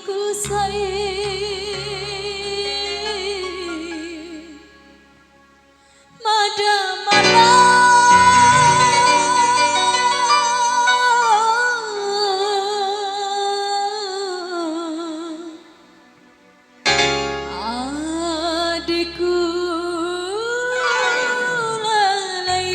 hatiku sayang Madamara adikku lalai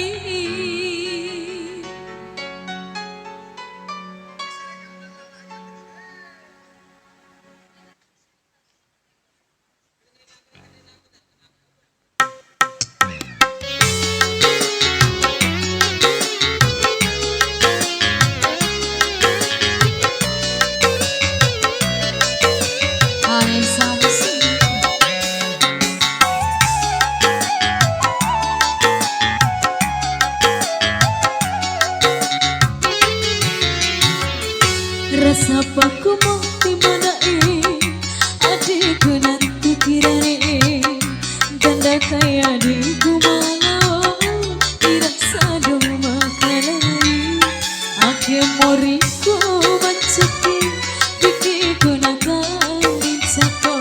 Annisa Musik. Rasa paku mau dimana adikku nanti kirani ganda kaya adikku malau dirasa Douma kalai ake moriku menceki bikiku nakarin cako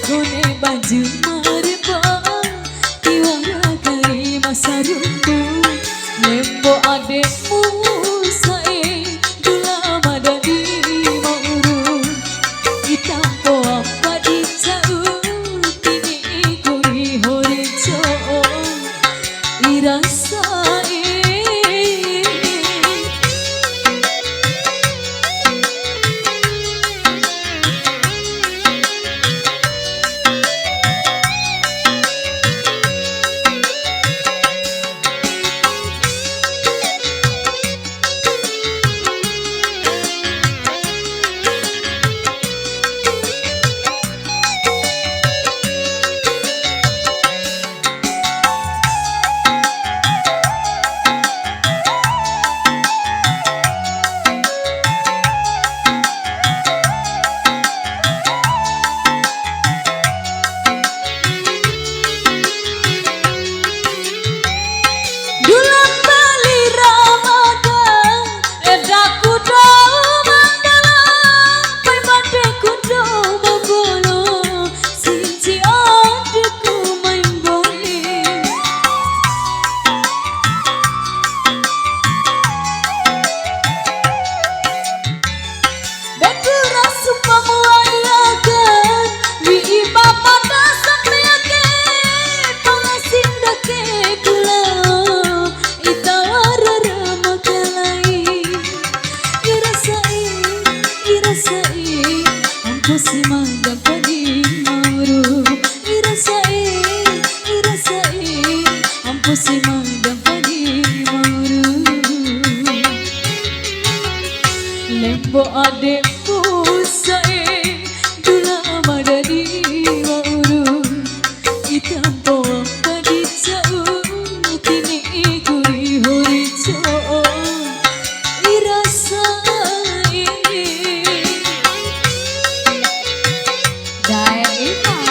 kone baju maripa tiwara kari masa rumbu lembo adekmu sae dula madadi mauru itampo apa dicau kini kuri horico irasae Dulan Bali Ramadan edaku Douma Mbolo pai badeku Douma Mbolo siji adikku main boli beku rasu pamuayakan wi bapa sampe ake pangasindake kula itawara ramakalai irasai ampusi mandang padi mauru irasai ampusi mandang padi mauru lembo adekku sae dula madadi mauru itampo apa dicau kini kuri horico irasae Daerah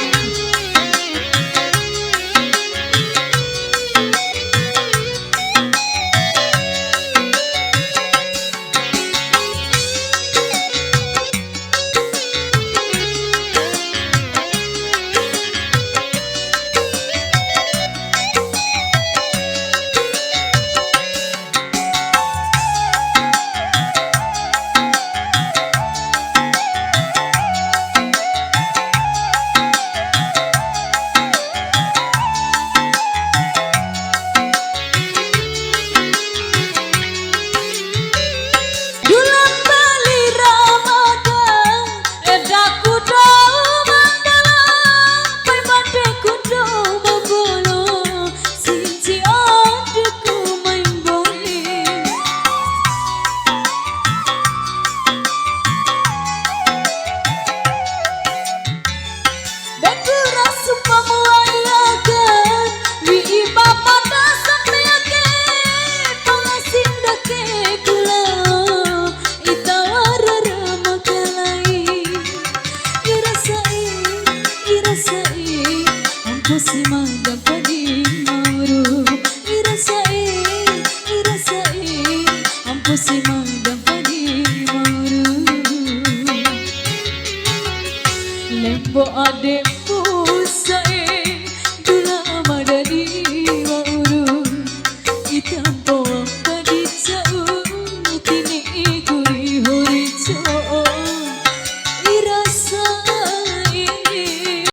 Lembo ade pusae dula madadi wauru itampo padi jauh kini kuri hori jauh